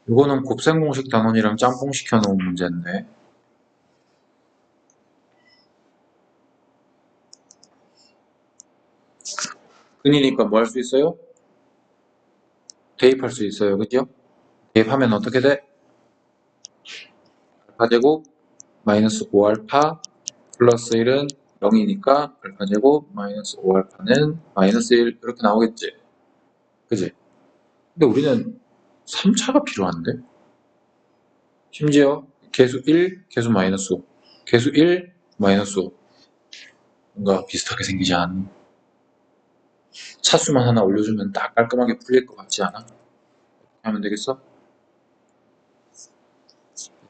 이거는 곱셈 공식 단원이랑 짬뽕 시켜놓은 문제인데. 근이니까 뭐 할 수 있어요? 대입할 수 있어요. 그죠? 대입하면 어떻게 돼? 알파 제곱 마이너스 5알파 플러스 1은 0이니까 알파 제곱 마이너스 5알파는 마이너스 1 이렇게 나오겠지. 그지? 근데 우리는 3차가 필요한데? 심지어 개수 1, 개수 마이너스 5, 개수 1, 마이너스 5 뭔가 비슷하게 생기지 않니? 차수만 하나 올려주면 딱 깔끔하게 풀릴 것 같지 않아? 어떻게 하면 되겠어?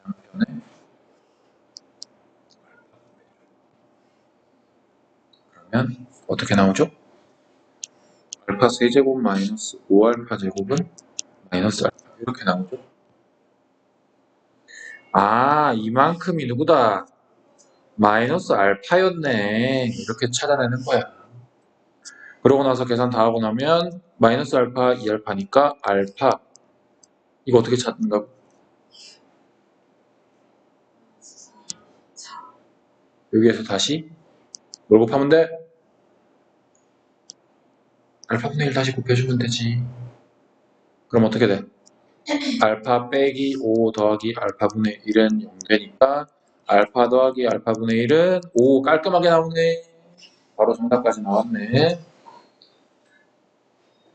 양변에 그러면 어떻게 나오죠? 알파 세제곱 마이너스 5알파 제곱은 마이너스 알파 이렇게 나오죠? 아, 이만큼이 누구다? 마이너스 알파였네. 이렇게 찾아내는 거야. 그러고 나서 계산 다 하고 나면 마이너스 알파 2알파니까 알파 이거 어떻게 찾는가? 여기에서 다시 뭘 곱하면 돼? 알파분의 1 다시 곱해주면 되지. 그럼 어떻게 돼? 알파 빼기 5 더하기 알파분의 1은 0 되니까 알파 더하기 알파분의 1은 5 깔끔하게 나오네. 바로 정답까지 나왔네.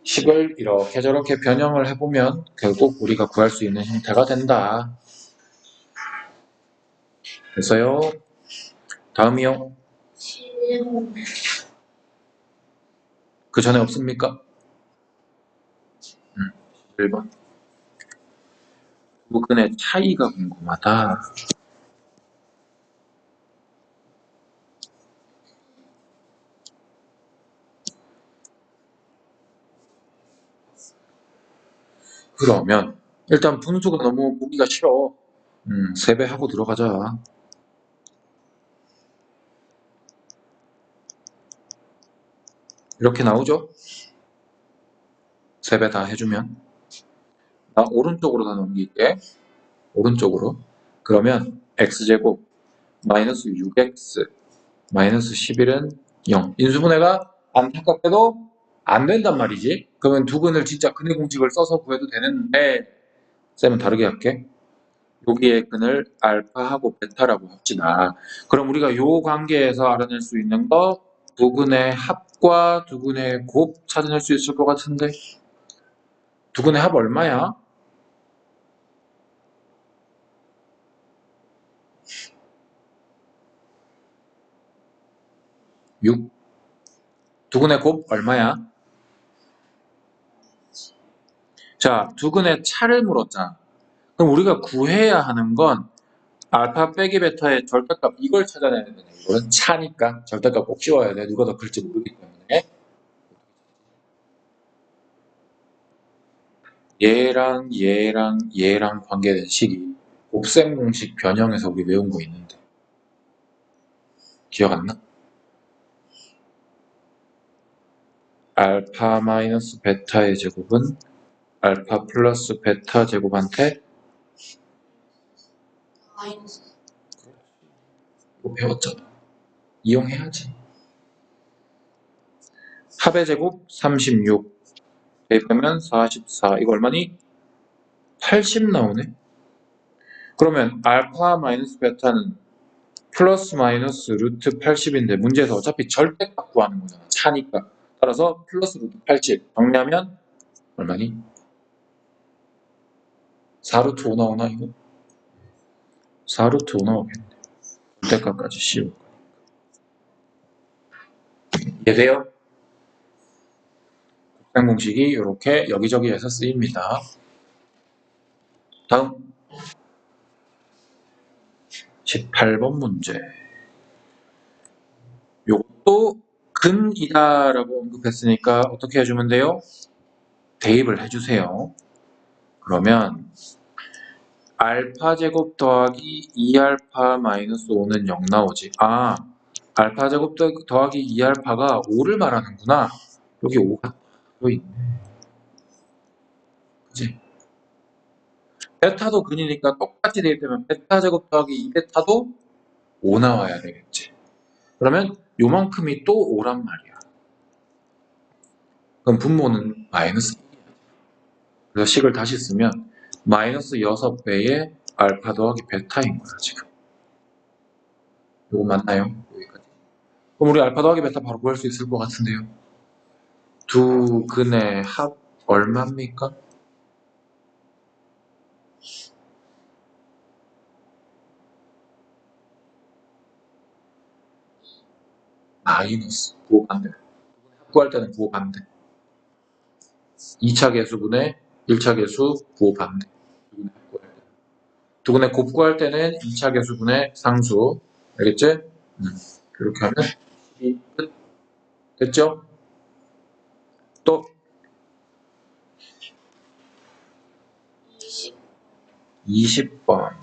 식을 이렇게 저렇게 변형을 해보면 결국 우리가 구할 수 있는 형태가 된다. 됐어요? 다음이요. 그 전에 없습니까? 1번. 두 근의 차이가 궁금하다. 그러면 일단 분수가 너무 보기가 싫어. 3배 하고 들어가자. 이렇게 나오죠? 3배 다 해주면 나 오른쪽으로 다 넘길게. 오른쪽으로. 그러면 x제곱 마이너스 6x 마이너스 11은 0. 인수분해가 안타깝게도 안 된단 말이지. 그러면 두 근을 진짜 근의 공식을 써서 구해도 되는데 쌤은 다르게 할게. 여기에 근을 알파하고 베타라고 합시다. 그럼 우리가 요 관계에서 알아낼 수 있는 거 두 근의 합과 두 근의 곱 찾아낼 수 있을 것 같은데 두 근의 합 얼마야? 6. 두 근의 곱 얼마야? 자, 두 근의 차를 물었잖아. 그럼 우리가 구해야 하는 건 알파 빼기 베타의 절대값 이걸 찾아내야 되는 거야. 이거는 차니까 절대값 꼭 씌워야 돼. 누가 더 클지 모르기 때문에. 얘랑 관계된 식이 곱셈 공식 변형에서 우리 외운 거 있는데 기억 안 나? 알파 마이너스 베타의 제곱은 알파 플러스 베타 제곱한테 이거 배웠잖아. 이용해야지. 합의 제곱 36 대입하면 44 이거 얼마니? 80 나오네. 그러면 알파 마이너스 베타는 플러스 마이너스 루트 80인데 문제에서 어차피 절대값 구하는 거잖아. 차니까. 따라서 플러스 루트 80 정리하면 얼마니? 4루트 5 나오나 이거? 4루트 5 나오겠네. 절대값까지 씌우고. 이해돼요? 곱셈 공식이 이렇게 여기저기에서 쓰입니다. 다음 18번 문제. 요것도 근이다라고 언급했으니까 어떻게 해주면 돼요? 대입을 해주세요. 그러면 알파 제곱 더하기 2알파 마이너스 5는 0 나오지. 아, 알파 제곱 더하기 2알파가 5를 말하는구나. 여기 5가 들어있네. 그치? 베타도 근이니까 똑같이 대입되면 베타 제곱 더하기 2베타도 5 나와야 되겠지. 그러면 요만큼이 또 5란 말이야. 그럼 분모는 마이너스 1이야. 그래서 식을 다시 쓰면 마이너스 6배의 알파 더하기 베타인 거야 지금. 요거 맞나요? 여기까지. 그럼 우리 알파 더하기 베타 바로 구할 수 있을 것 같은데요. 두 근의 합 얼마입니까? 마이너스 부호 반대. 합 구할 때는 부호 반대. 2차 계수분의 1차 계수 부호 반대. 두 근의 곱 구할 때는 2차 계수분의 상수. 알겠지? 이렇게 하면 12 끝. 됐죠? 또 20번.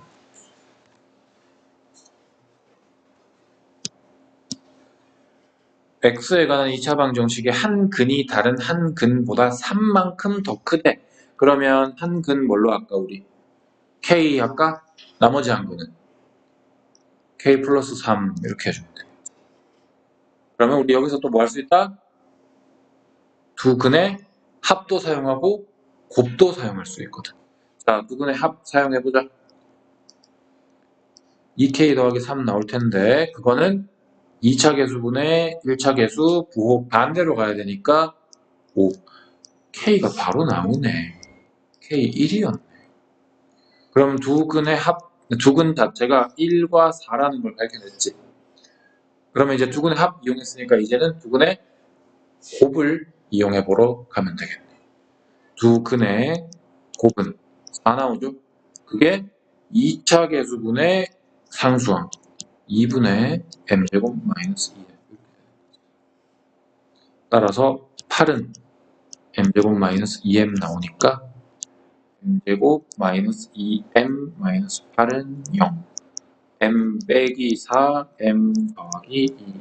x에 관한 2차 방정식의 한 근이 다른 한 근보다 3만큼 더 크대. 그러면 한 근 뭘로 할까 우리? k 할까? 나머지 한 근은 k 플러스 3 이렇게 해주면 돼. 그러면 우리 여기서 또 뭐 할 수 있다? 두 근의 합도 사용하고 곱도 사용할 수 있거든. 자, 두 근의 합 사용해보자. 2k 더하기 3 나올 텐데 그거는 2차 계수분의 1차 계수 부호 반대로 가야 되니까 5. k가 바로 나오네. k 1이었네. 그럼 두 근의 두 근 자체가 1과 4라는 걸 밝혀냈지. 그러면 이제 두 근의 합 이용했으니까 이제는 두 근의 곱을 이용해 보러 가면 되겠네. 두 근의 곱은 4 나오죠? 그게 2차 계수분의 상수항 2분의 m제곱 마이너스 2m. 따라서 8은 m제곱 마이너스 2m 나오니까 m제곱 마이너스 2m 마이너스 8은 0. m 빼기 4, m 더하기 2.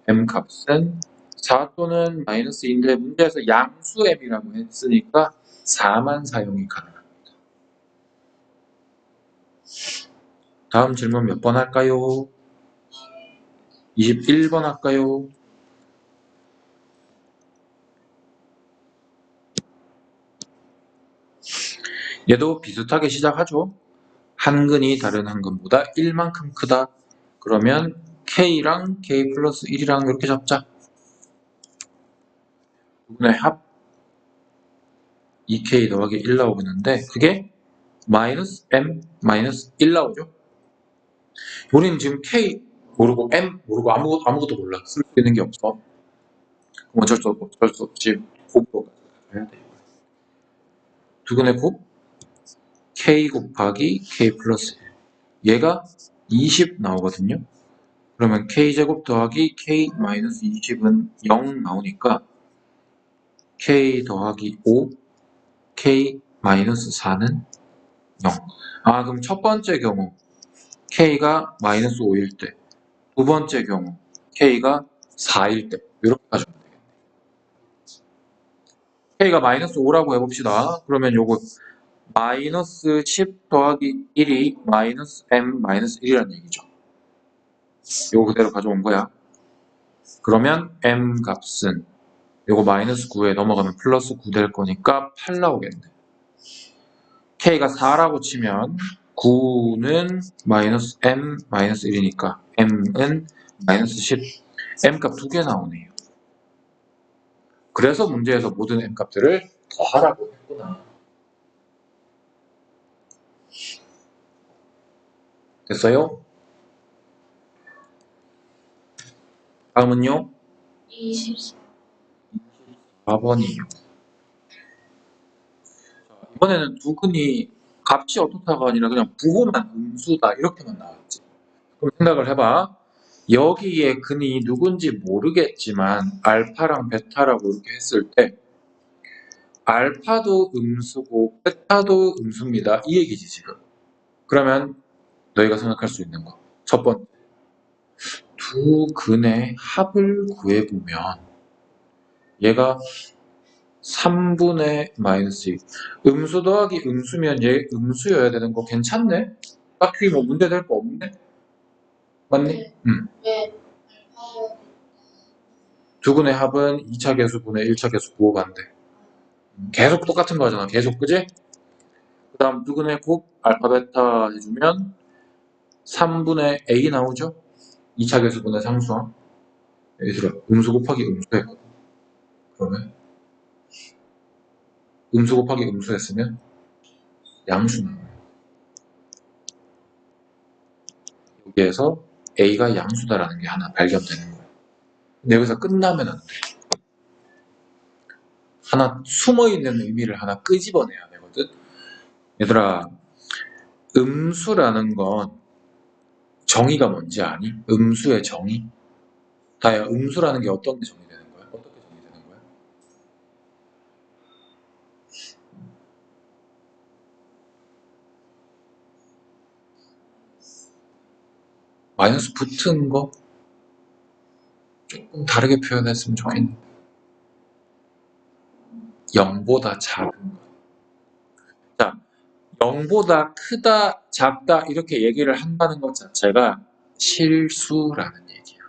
m 값은 4 또는 마이너스 2인데 문제에서 양수 m이라고 했으니까 4만 사용이 가능합니다. 다음 질문 몇 번 할까요? 21번 할까요? 얘도 비슷하게 시작하죠. 한 근이 다른 한 근보다 1만큼 크다. 그러면 k랑 k 플러스 1이랑 이렇게 잡자. 두분의 합 2k 더하기 1 나오겠는데 그게 마이너스 m 마이너스 1 나오죠. 우리는 지금 k 모르고 m 모르고 아무것도 몰라. 쓸 수 있는 게 없어. 그럼 어쩔 수 없지. 곱으로 가야 돼. 두근의 곱 k 곱하기 k 플러스 1. 얘가 20 나오거든요. 그러면 k제곱 더하기 k 마이너스 20은 0 나오니까 k 더하기 5 k 마이너스 4는 0. 아, 그럼 첫 번째 경우 k가 마이너스 5일 때, 두 번째 경우 k가 4일 때 이렇게 가지면 되겠네. k가 마이너스 5라고 해봅시다. 그러면 요거 마이너스 10 더하기 1이 마이너스 m 마이너스 1이라는 얘기죠. 요거 그대로 가져온 거야. 그러면 m 값은 요거 마이너스 9에 넘어가면 플러스 9 될 거니까 8 나오겠네. k가 4라고 치면 9는 마이너스 m 마이너스 1이니까 m은 마이너스 10. m 값 두 개 나오네요. 그래서 문제에서 모든 m 값들을 더하라고 했구나. 됐어요? 다음은요? 24번이에요. 이번에는 두 근이 값이 어떻다가 아니라 그냥 부호만 음수다 이렇게만 나왔지. 그럼 생각을 해봐. 여기에 근이 누군지 모르겠지만 알파랑 베타라고 이렇게 했을 때 알파도 음수고 베타도 음수입니다. 이 얘기지 지금. 그러면 너희가 생각할 수 있는 거. 첫 번째. 두 근의 합을 구해보면 얘가 3분의 마이너스 2. 음수 더하기 음수면 얘 음수여야 되는 거 괜찮네? 딱히 뭐 문제될 거 없네? 맞니? 왜 두 근의 합은 2차 계수분의 1차 계수 부호반대. 계속 똑같은 거잖아. 계속, 그지? 그 다음 두 근의 곱 알파 베타 해주면 3분의 a 나오죠? 2차 계수분의 상수항. 얘들아, 음수 곱하기 음수 했거든. 그러면 음수 곱하기 음수 했으면 양수 나와요. 여기에서 a가 양수다라는 게 하나 발견되는 거예요. 근데 여기서 끝나면 안 돼. 하나 숨어있는 의미를 하나 끄집어내야 되거든. 얘들아, 음수라는 건 정의가 뭔지 아니? 음수의 정의? 다야, 음수라는 게 어떤 게 정의되는 거야? 어떻게 정의되는 거야? 마이너스 붙은 거? 조금 다르게 표현했으면 좋겠는데. 0보다 작은 거. 자, 0보다 크다, 작다 이렇게 얘기를 한다는 것 자체가 실수라는 얘기야.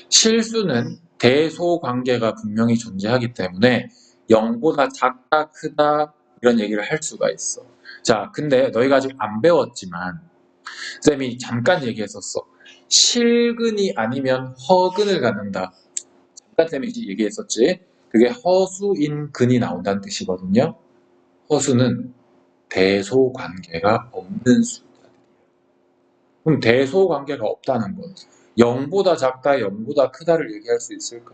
실수는 대소관계가 분명히 존재하기 때문에 0보다 작다, 크다 이런 얘기를 할 수가 있어. 자, 근데 너희가 아직 안 배웠지만 쌤이 잠깐 얘기했었어. 실근이 아니면 허근을 갖는다. 잠깐 쌤이 얘기했었지. 그게 허수인 근이 나온다는 뜻이거든요. 허수는 대소관계가 없는 숫자들이에요. 그럼 대소관계가 없다는 건 0보다 작다, 0보다 크다를 얘기할 수 있을까?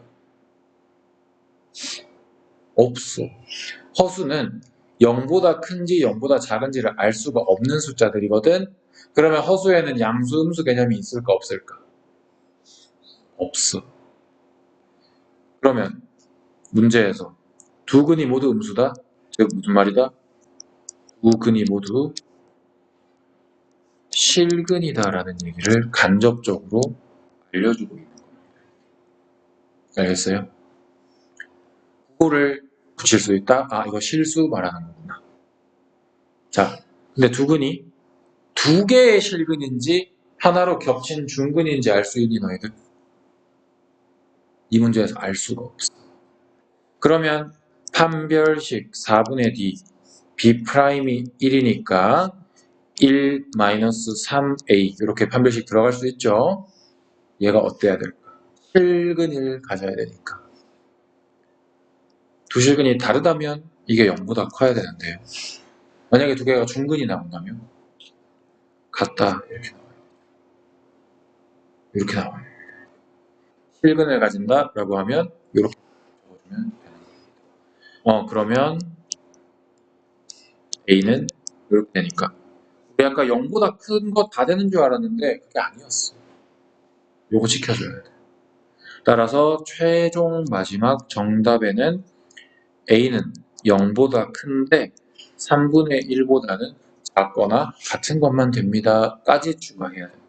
없어. 허수는 0보다 큰지 0보다 작은지를 알 수가 없는 숫자들이거든. 그러면 허수에는 양수, 음수 개념이 있을까 없을까? 없어. 그러면 문제에서 두 근이 모두 음수다? 즉 무슨 말이다? 두 근이 모두 실근이다라는 얘기를 간접적으로 알려주고 있는 겁니다. 알겠어요? 구호를 붙일 수 있다? 아, 이거 실수 말하는 거구나. 자, 근데 두 근이 두 개의 실근인지 하나로 겹친 중근인지 알 수 있니 너희들? 이 문제에서 알 수가 없어. 그러면 판별식 4분의 d b'이 1이니까 1-3a 이렇게 판별식 들어갈 수 있죠. 얘가 어때야 될까? 실근을 가져야 되니까. 두 실근이 다르다면 이게 0보다 커야 되는데요. 만약에 두 개가 중근이 나온다면 같다 이렇게 나와요. 이렇게 나와요. 실근을 가진다라고 하면 이렇게 적어주면 되는 거예요. 그러면 a는 이렇게 되니까 우리 아까 0보다 큰 거 다 되는 줄 알았는데 그게 아니었어. 요거 지켜줘야 돼. 따라서 최종 마지막 정답에는 a는 0보다 큰데 3분의 1보다는 작거나 같은 것만 됩니다. 까지 추가해야 됩니다.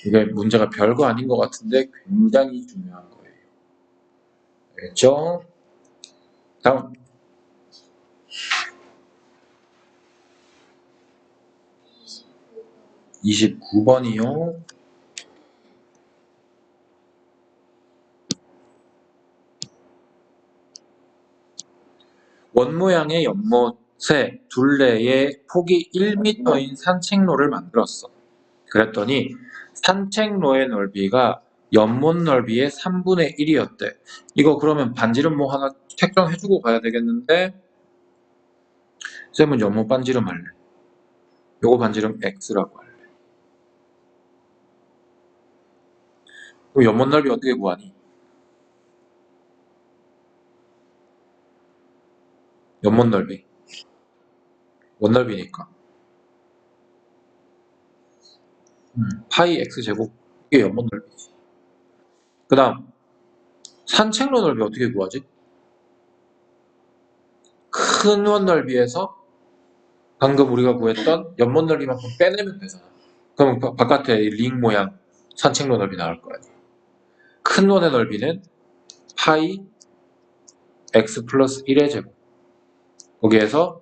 이게 문제가 별거 아닌 것 같은데 굉장히 중요한 거예요. 알겠죠? 다음 29번이요. 원모양의 연못에 둘레에 폭이 1m인 산책로를 만들었어. 그랬더니 산책로의 넓이가 연못 넓이의 3분의 1이었대. 이거 그러면 반지름 뭐 하나 책정해주고 가야 되겠는데 쌤은 연못 반지름 할래. 요거 반지름 x라고 할래. 그럼 연못 넓이 어떻게 구하니? 연못 넓이. 원넓이니까. 파이 x제곱. 이게 연못 넓이지. 그 다음 산책로 넓이 어떻게 구하지? 큰 원 넓이에서 방금 우리가 구했던 연못 넓이만큼 빼내면 되잖아. 그럼 바깥에 링 모양 산책로 넓이 나올 거 아니에요. 큰 원의 넓이는 파이 x 플러스 1의 제곱. 거기에서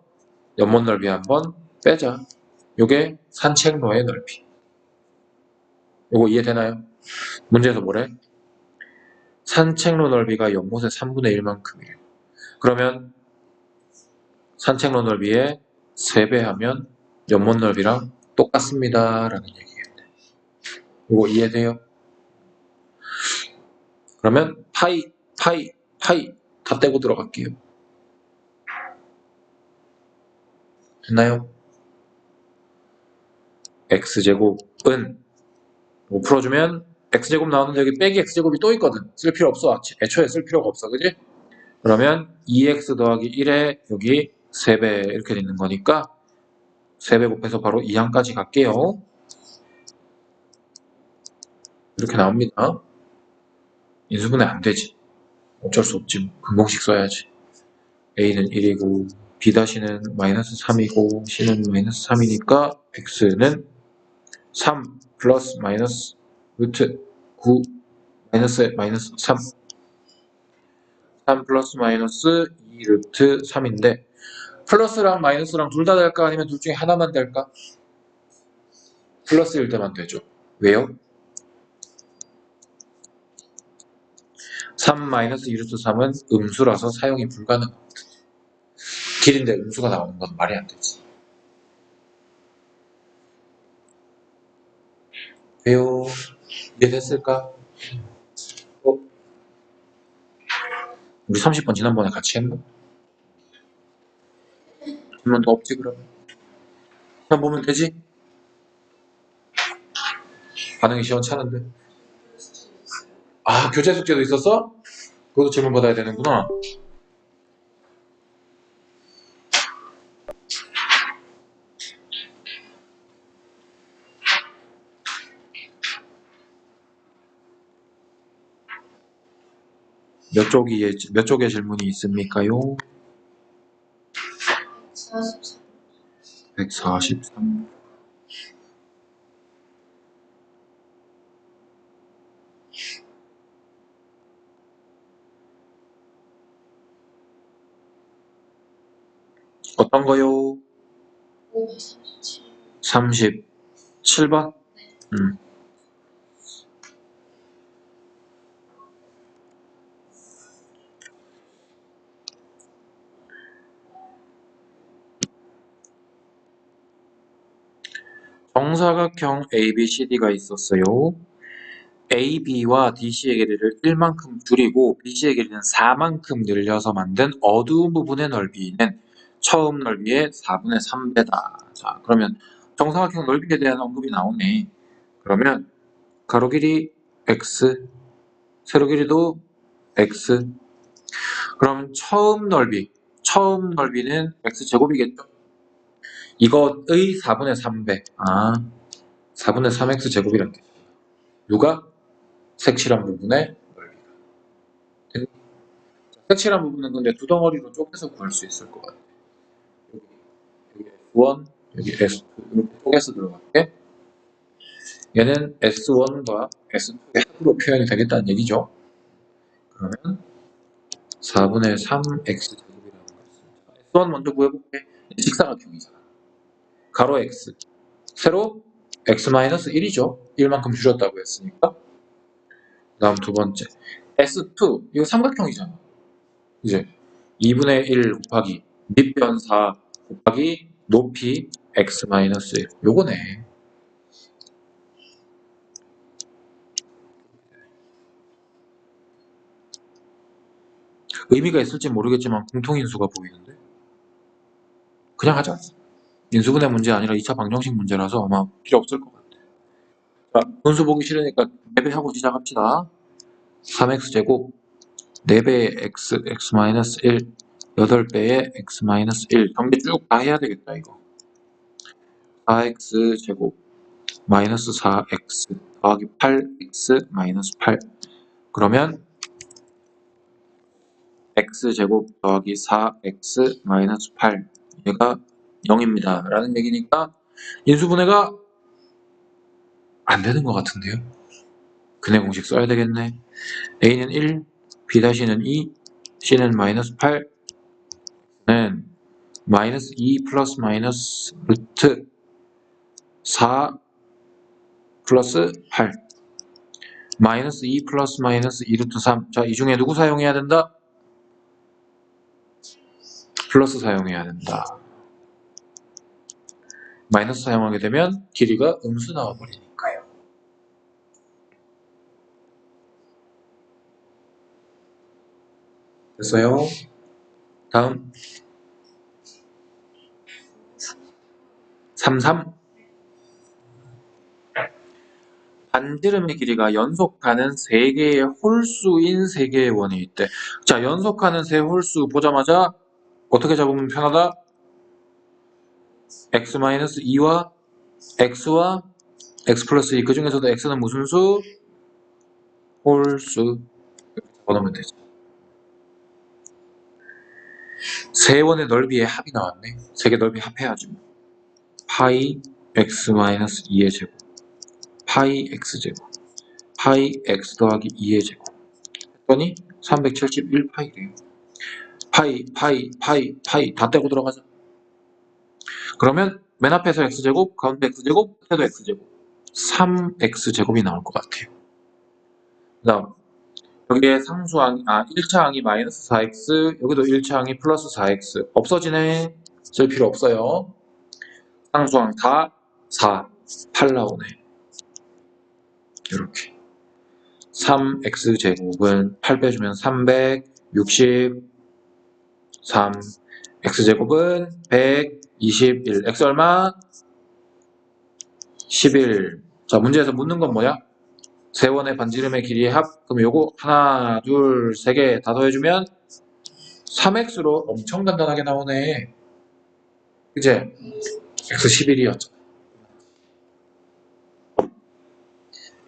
연못 넓이 한번 빼자. 요게 산책로의 넓이. 요거 이해되나요? 문제에서 뭐래? 산책로 넓이가 연못의 3분의 1만큼이에요. 그러면 산책로 넓이의 3배 하면 연못 넓이랑 똑같습니다. 라는 얘기예요. 요거 이해돼요? 그러면 파이 다 떼고 들어갈게요. 됐나요? x제곱은 뭐 풀어주면 x제곱 나오는데 여기 빼기 x제곱이 또 있거든. 쓸 필요 없어. 애초에 쓸 필요가 없어. 그지? 그러면 2x 더하기 1에 여기 3배 이렇게 되는 거니까 3배 곱해서 바로 2항까지 갈게요. 이렇게 나옵니다. 인수분해 안 되지. 어쩔 수 없지. 근공식 써야지. a는 1이고 b-는 마이너스 3이고 c는 마이너스 3이니까 x는 3 플러스 마이너스 루트 9 마이너스 3 플러스 마이너스 2 루트 3인데 플러스랑 마이너스랑 둘 다 될까 아니면 둘 중에 하나만 될까? 플러스일 때만 되죠. 왜요? 3 마이너스 2 루트 3은 음수라서 사용이 불가능합니다. 길인데 음수가 나오는 건 말이 안 되지. 왜요? 이해됐을까? 우리 30번 지난번에 같이 했나? 한 번 더 없지 그러면? 그냥 보면 되지? 반응이 시원찮은데? 아, 교재 숙제도 있었어? 그것도 질문 받아야 되는구나. 몇 쪽의 질문이 있습니까요? 143. 어떤 거요? 37번? 정사각형 ABCD가 있었어요. AB와 DC의 길이를 1만큼 줄이고 BC의 길이는 4만큼 늘려서 만든 어두운 부분의 넓이는 처음 넓이의 4분의 3배다. 자, 그러면 정사각형 넓이에 대한 언급이 나오네. 그러면 가로 길이 X, 세로 길이도 X. 그럼 처음 넓이는 X제곱이겠죠? 이것의 4분의 3배. 4분의 3X 제곱이란 게 누가? 색칠한 부분의 넓이가. 색칠한 부분은 근데 두 덩어리로 쪼개서 구할 수 있을 것 같아요. 여기 S1, 여기 S2 이렇게 쪼개서 들어갈게. 얘는 S1과 S2의 합으로 표현이 되겠다는 얘기죠. 그러면 4분의 3X 제곱이라는 거 있습니다. S1 먼저 구해볼게. 직사각형이잖아. 가로 X, 세로 X-1이죠. 1만큼 줄였다고 했으니까. 그 다음 두 번째 S2, 이거 삼각형이잖아. 이제 2분의 1 곱하기 밑변 4 곱하기 높이 x-1 요거네. 의미가 있을지 모르겠지만 공통인수가 보이는데 그냥 하자. 인수분해 문제 아니라 2차 방정식 문제라서 아마 필요 없을 것 같아. 자, 분수 보기 싫으니까 4배하고 시작합시다. 3x제곱 4배의 x, x-1 8배의 x-1 정리 쭉 다 해야 되겠다 이거. 4x제곱 마이너스 4x 더하기 8x 마이너스 8 그러면 x제곱 더하기 4x 마이너스 8 얘가 0입니다 라는 얘기니까 인수분해가 안 되는 것 같은데요. 근의 공식 써야 되겠네. A는 1, B-는 2, C는 마이너스 8, 는 마이너스 2 플러스 마이너스 루트 4 플러스 8 마이너스 2 플러스 마이너스 2 루트 3. 자, 이 중에 누구 사용해야 된다? 플러스 사용해야 된다. 마이너스 사용하게 되면 길이가 음수 나와버리니까요. 됐어요? 다음 33. 반지름의 길이가 연속하는 3개의 홀수인 3개의 원이 있대. 자, 연속하는 세 홀수 보자마자 어떻게 잡으면 편하다? x-2와 x와 x 플러스 2. 그 중에서도 x는 무슨 수? 홀수. 이렇게 적어놓으면 되죠. 세 원의 넓이의 합이 나왔네. 세 개 넓이 합해야지. 파이 x-2의 제곱, 파이 x제곱, 파이 x 더하기 2의 제곱 했더니 371파이래요. 파이 다 떼고 들어가자. 그러면 맨 앞에서 x제곱, 가운데 x제곱, 끝에도 x제곱, 3x제곱이 나올 것 같아요. 그 다음 여기에 상수항, 1차 항이 마이너스 4x, 여기도 1차 항이 플러스 4x. 없어지네. 쓸 필요 없어요. 상수항 다 4, 8 나오네. 이렇게. 3x제곱은 8 빼주면 363, x제곱은 121. x 얼마? 11. 자, 문제에서 묻는 건 뭐야? 세원의 반지름의 길이의 합. 그럼 요거 하나, 둘, 세 개 다 더해주면 3x로 엄청 간단하게 나오네. 그제? x 11이었죠.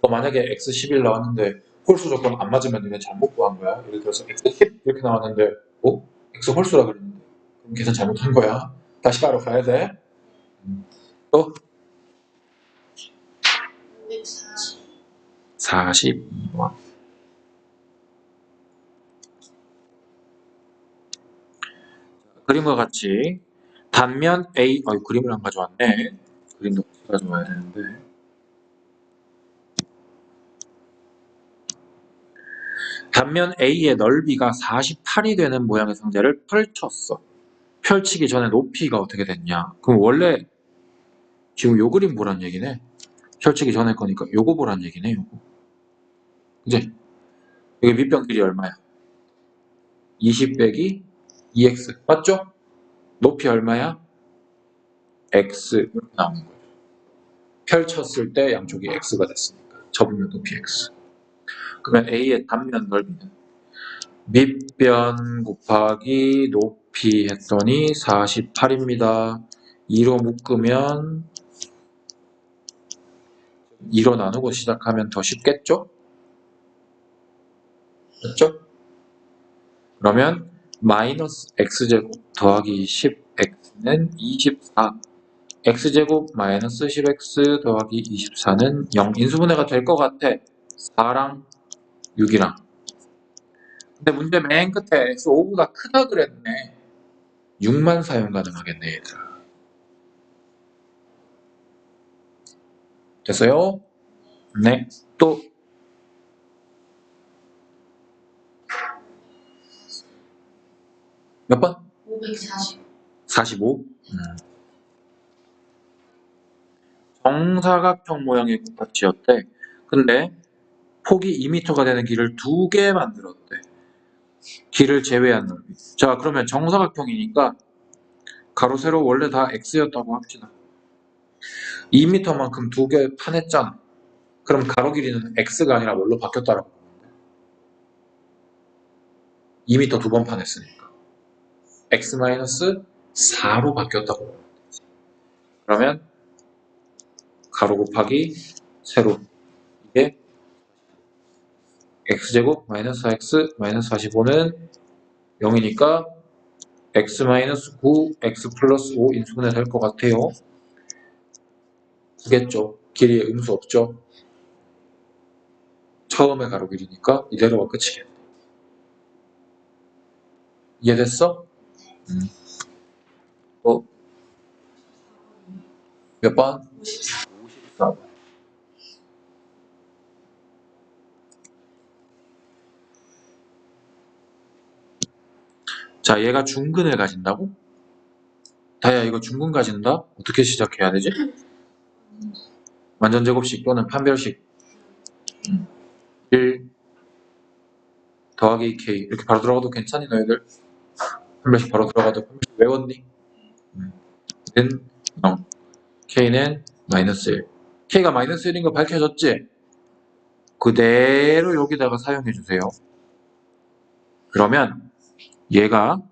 만약에 x 11 나왔는데 홀수 조건 안 맞으면 너네 잘못 구한 거야. 예를 들어서 x 10 이렇게 나왔는데 x 홀수라 그랬는데 그럼 계산 잘못한 거야. 다시 바로 가야 돼. 또 42번. 그림과 같이 단면 A, 그림을 안 가져왔네. 그림도 같이 가져와야 되는데. 단면 A의 넓이가 48이 되는 모양의 상자를 펼쳤어. 펼치기 전에 높이가 어떻게 됐냐? 그럼 원래 지금 요 그림 보란 얘기네. 펼치기 전에 거니까 요거 보란 얘기네. 요거. 그지? 여기 밑변 길이 얼마야? 20 빼기 2x. 맞죠? 높이 얼마야? x 이렇게 나오는 거예요. 펼쳤을 때 양쪽이 x가 됐으니까 접으면 높이 x. 그러면 A의 단면 넓이는 밑변 곱하기 높이 했더니 48입니다. 2로 묶으면 2로 나누고 시작하면 더 쉽겠죠? 맞죠? 그러면 마이너스 x제곱 더하기 10x는 24. x제곱 마이너스 10x 더하기 24는 0. 인수분해가 될 것 같아. 4랑 6이랑. 근데 문제 맨 끝에 x 5보다 크다 그랬네. 6만 사용 가능하겠네, 얘들아. 됐어요? 네. 또 몇 번? 540. 45? 정사각형 모양의 꽃밭이었대. 근데 폭이 2m가 되는 길을 2개 만들었대. 길을 제외한 넓이. 자, 그러면 정사각형이니까 가로 세로 원래 다 x였다고 합시다. 2m만큼 2개 파냈잖아. 그럼 가로 길이는 x가 아니라 뭘로 바뀌었다라고 보면 돼? 2m 2번 파냈으니까 x-4로 바뀌었다고 보면 되지. 그러면 가로 곱하기 세로 이게 x제곱 마이너스 4x 마이너스 45는 0이니까 x 마이너스 9 x 플러스 5 인수분해 될 것 같아요. 9겠죠. 길이에 음수 없죠. 처음에 가로 길이니까 이대로가 끝이겠네. 이해됐어? 또 몇 번? 54번. 자, 얘가 중근을 가진다고? 다야, 이거 중근 가진다? 어떻게 시작해야 되지? 완전제곱식 또는 판별식 1 더하기 k 이렇게 바로 들어가도 괜찮니 너희들? 판별식 바로 들어가도 판별식 외웠니? 는 0 k는 마이너스 1 k가 마이너스 1인 거 밝혀졌지? 그대로 여기다가 사용해 주세요. 그러면 얘가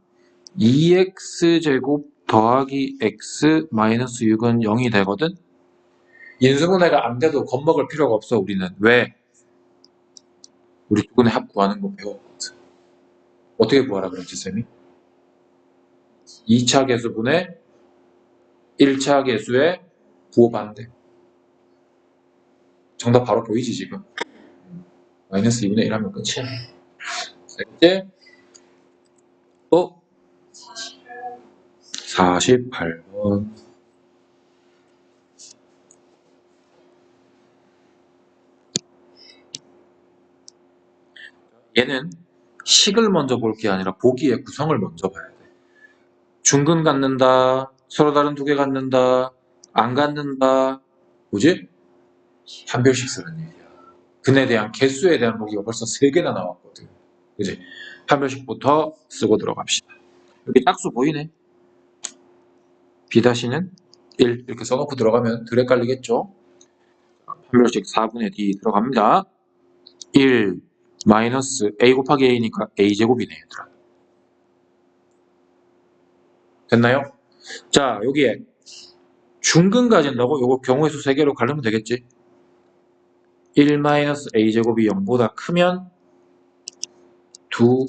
2x제곱 더하기 x 마이너스 6은 0이 되거든? 인수분해가 안 돼도 겁먹을 필요가 없어 우리는. 왜? 우리 두근의 합 구하는 거 배웠거든. 어떻게 구하라 그랬지 쌤이? 2차 계수분의 1차 계수의 부호반대. 정답 바로 보이지 지금? 마이너스 2분의 1 하면 끝이야. 이제 또 48번. 얘는 식을 먼저 볼 게 아니라 보기의 구성을 먼저 봐야 돼. 중근 갖는다, 서로 다른 두 개 갖는다, 안 갖는다, 뭐지? 판별식 쓰는 얘기야. 근에 대한 개수에 대한 보기가 벌써 3개나 나왔거든. 그지? 판별식부터 쓰고 들어갑시다. 여기 짝수 보이네? B-는 1 이렇게 써놓고 들어가면 덜 헷갈리겠죠? 판별식 4분의 D 들어갑니다. 1 마이너스 A 곱하기 A니까 A제곱이네 얘들아. 됐나요? 자 여기에 중근 가진다고 요거 경우의 수 3개로 가르면 되겠지? 1 마이너스 A제곱이 0보다 크면 두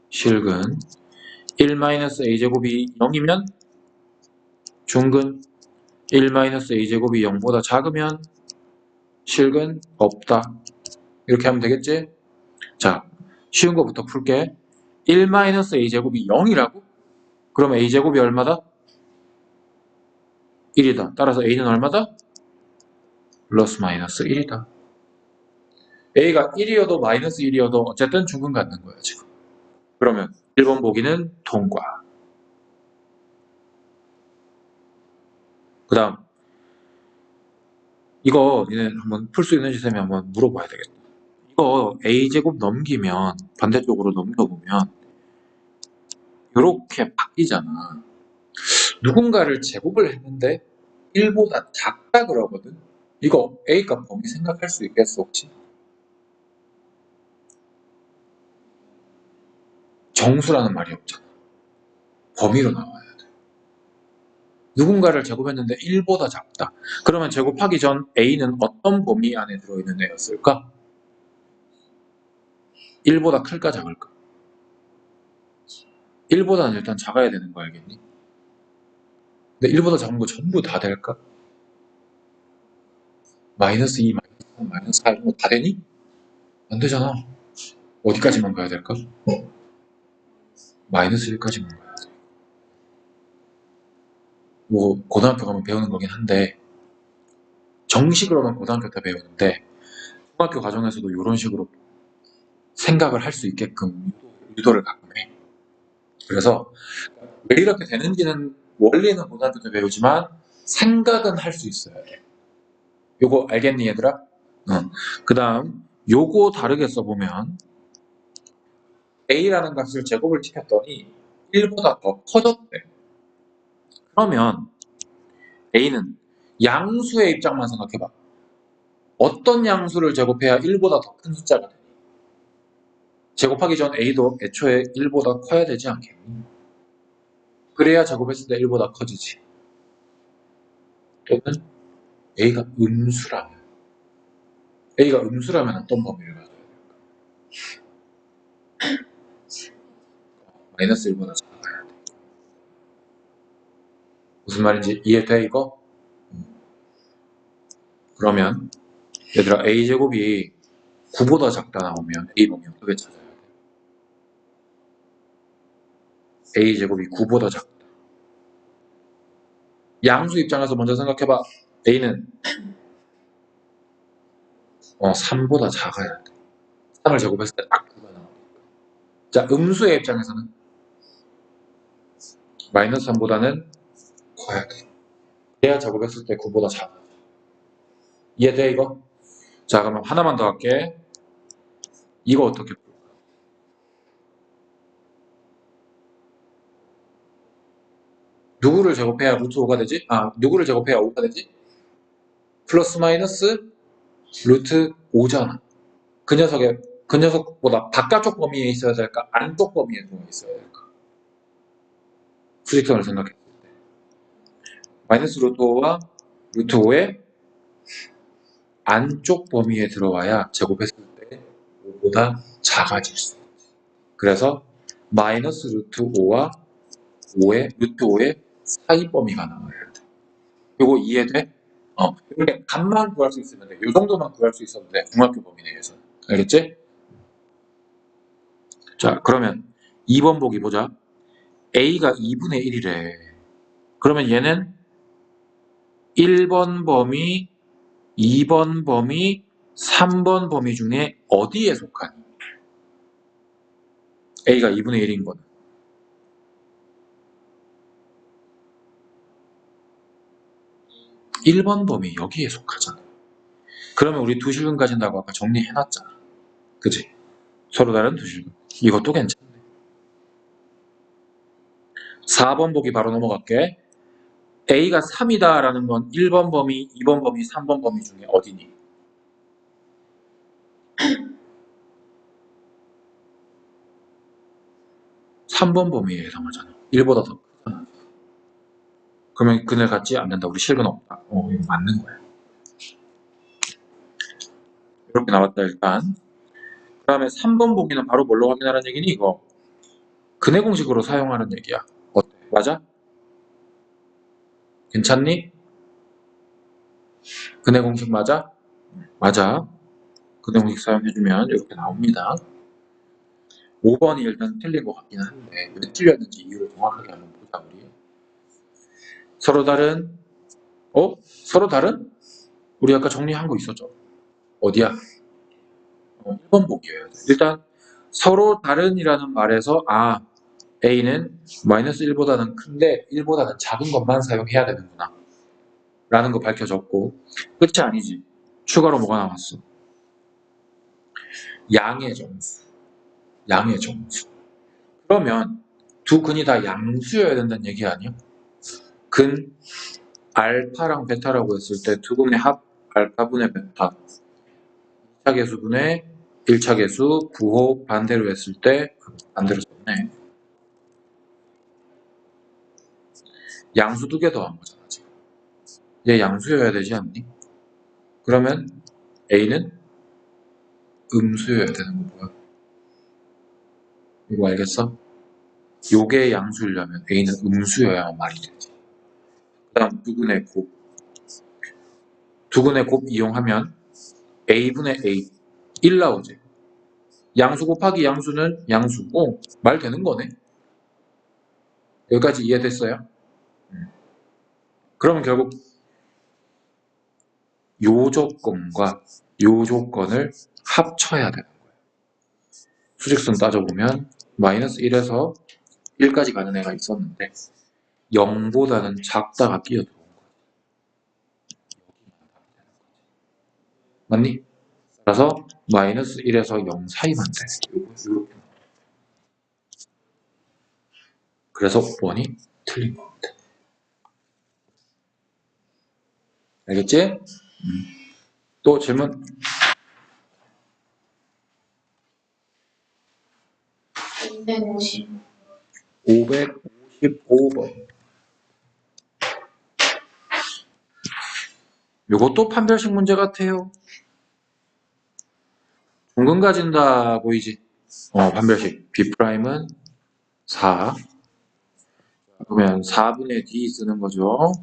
실근 1 마이너스 A제곱이 0이면 중근 1 마이너스 A제곱이 0보다 작으면 실근 없다. 이렇게 하면 되겠지? 자, 쉬운 거부터 풀게. 1 마이너스 A제곱이 0이라고? 그러면 A제곱이 얼마다? 1이다. 따라서 A는 얼마다? 플러스 마이너스 1이다. A가 1이어도 마이너스 1이어도 어쨌든 중근 갖는 거야 지금. 그러면 1번 보기는 통과. 그 다음 이거 니네 한번 풀 수 있는지 쌤이 한번 물어봐야 되겠다. 이거 A제곱 넘기면 반대쪽으로 넘겨보면 이렇게 바뀌잖아. 누군가를 제곱을 했는데 1보다 작다 그러거든. 이거 A값 범위 생각할 수 있겠어 혹시? 정수라는 말이 없잖아. 범위로 나와야 돼. 누군가를 제곱했는데 1보다 작다. 그러면 제곱하기 전 A는 어떤 범위 안에 들어있는 애였을까? 1보다 클까 작을까? 1보다는 일단 작아야 되는 거 알겠니? 근데 1보다 작은 거 전부 다 될까? 마이너스 2, 마이너스 3, 마이너스 4 이런 거 다 되니? 안 되잖아. 어디까지만 가야 될까? 마이너스 1까지만 가야 돼. 뭐 고등학교 가면 배우는 거긴 한데 정식으로는 고등학교 때 배우는데 중학교 과정에서도 이런 식으로 생각을 할 수 있게끔 유도를 가끔 해. 그래서 왜 이렇게 되는지는 원리는 고등학교 때 배우지만 생각은 할 수 있어야 돼. 요거 알겠니 얘들아? 응. 그 다음 요거 다르게 써보면 A라는 값을 제곱을 시켰더니 1보다 더 커졌대. 그러면 A는 양수의 입장만 생각해봐. 어떤 양수를 제곱해야 1보다 더 큰 숫자가 되니? 제곱하기 전 A도 애초에 1보다 커야 되지 않겠니? 그래야 제곱했을 때 1보다 커지지. 또는 A가 음수라면 A가 음수라면 어떤 범위를 가져야 될까? 마이너스 1보다 작아야 돼. 무슨 말인지 이해돼 이거? 그러면 얘들아 A제곱이 9보다 작다 나오면 A범위 어떻게 찾아야 돼? A제곱이 9보다 작다. 양수 입장에서 먼저 생각해봐. A는 3보다 작아야 돼. 3을 제곱했을 때 딱 9가 나와. 자, 음수의 입장에서는 마이너스 3보다는 커야 돼. 그래야 제곱했을 때 9보다 작아. 이해돼 이거? 자, 그러면 하나만 더 할게. 이거 어떻게 풀까? 누구를 제곱해야 루트 5가 되지? 누구를 제곱해야 5가 되지? 플러스 마이너스 루트 5잖아. 그 녀석보다 바깥쪽 범위에 있어야 될까? 안쪽 범위에 들어가 있어야 될까? 수직선을 생각했을 때. 마이너스 루트 5와 루트 5의 안쪽 범위에 들어와야 제곱했을 때 5보다 작아질 수 있지. 그래서 마이너스 루트 5와 루트 5의 사이 범위가 나와야 돼. 이거 이해돼? 이렇게 값만 구할 수 있으면 돼. 이 정도만 구할 수 있어도 돼. 중학교 범위 내에서. 알겠지? 자, 그러면 2번 보기 보자. A가 2분의 1이래. 그러면 얘는 1번 범위, 2번 범위, 3번 범위 중에 어디에 속하니? A가 2분의 1인 거는. 1번 범위 여기에 속하잖아. 그러면 우리 두 실근 가진다고 아까 정리해놨잖아. 그치? 서로 다른 두 실근. 이것도 괜찮네. 4번 보기 바로 넘어갈게. A가 3이다 라는 건 1번 범위, 2번 범위, 3번 범위 중에 어디니? 삼 번 범위에 해당하잖아. 1보다 더 크잖아. 그러면 그늘 같지 않는다. 우리 실근 없다. 이거 맞는 거야. 이렇게 나왔다 일단. 그 다음에 3번 보기는 바로 뭘로 확인하라는 얘기니? 이거 근해 공식으로 사용하는 얘기야. 어때? 맞아? 괜찮니? 근해 공식 맞아? 맞아. 근해 공식 사용해주면 이렇게 나옵니다. 5번이 일단 틀린 것 같긴 한데 왜 틀렸는지 이유를 정확하게 한번 보자 우리. 서로 다른 서로 다른? 우리 아까 정리한 거 있었죠? 어디야? 1번 보기여야 돼. 일단 서로 다른이라는 말에서 A는 마이너스 1보다는 큰데 1보다는 작은 것만 사용해야 되는구나 라는 거 밝혀졌고, 끝이 아니지. 추가로 뭐가 나왔어? 양의 정수. 양의 정수. 그러면 두 근이 다 양수여야 된다는 얘기 아니야? 근 알파랑 베타라고 했을 때 두 근의 합 알파분의 베타, 2차 계수분의 1차 계수 부호 반대로 했을 때 반대로 썼네. 양수 두 개 더한 거잖아 지금. 얘 양수여야 되지 않니? 그러면 A는 음수여야 되는 거 뭐야? 이거 알겠어? 요게 양수려면 A는 음수여야만 말이 되지. 그 다음 두근의 곱. 두근의 곱 이용하면 A분의 A 1 나오지. 양수 곱하기 양수는 양수고 말 되는 거네. 여기까지 이해됐어요? 그러면 결국 요 조건과 요 조건을 합쳐야 되는 거예요. 수직선 따져보면 마이너스 1에서 1까지 가는 애가 있었는데 0보다는 작다가 끼어들어온 거야. 맞니? 따라서 마이너스 1에서 0 사이만 돼. 이렇게. 그래서 5번이 틀린 겁니다. 알겠지? 또 질문? 555번. 요것도 판별식 문제 같아요. 중근 가진다 보이지? 판별식. B'은 4. 그러면 4분의 D 쓰는 거죠.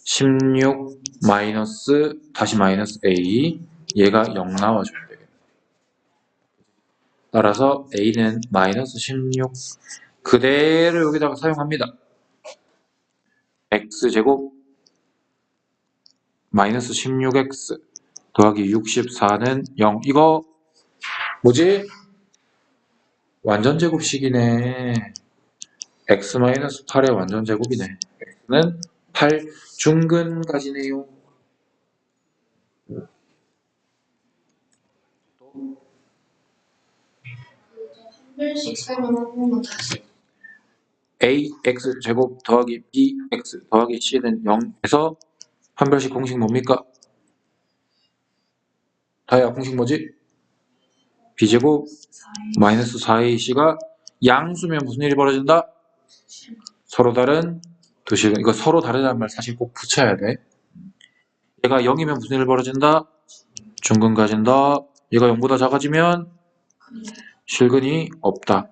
16 마이너스 다시 마이너스 A. 얘가 0 나와줘야 되겠네. 따라서 a는 마이너스 16 그대로 여기다가 사용합니다. x제곱 마이너스 16x 더하기 64는 0. 이거 뭐지? 완전 제곱식이네. x-8의 완전 제곱이네. x는 8 중근까지네요. 한별씩 설명하는 거 다시. ax 제곱 더하기 bx 더하기 c는 0에서 판별식 공식 뭡니까? 다야 공식 뭐지? b제곱 마이너스 4ac가 양수면 무슨 일이 벌어진다? 서로 다른 두 실근. 이거 서로 다르다는 말 사실 꼭 붙여야 돼. 얘가 0이면 무슨 일이 벌어진다? 중근 가진다. 얘가 0보다 작아지면 실근이 없다.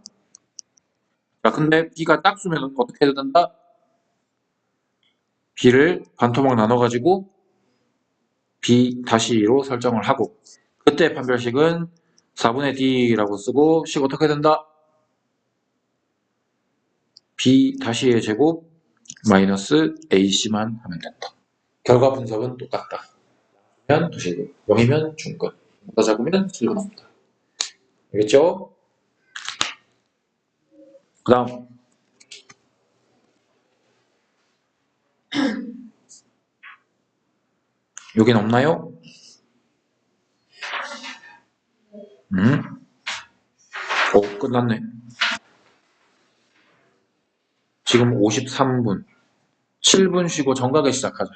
자, 근데 b가 딱수면 어떻게 해야 된다? b를 반토막 나눠가지고 b-2로 설정을 하고 그때 판별식은 4분의 d라고 쓰고 식 어떻게 된다? b-의 제곱 마이너스 ac만 하면 된다. 결과 분석은 똑같다. 0이면 두실근, 0이면 중근, 보다 작으면 실근 없다. 알겠죠? 그 다음 여긴 없나요? 끝났네. 지금 53분. 7분 쉬고 정각에 시작하자.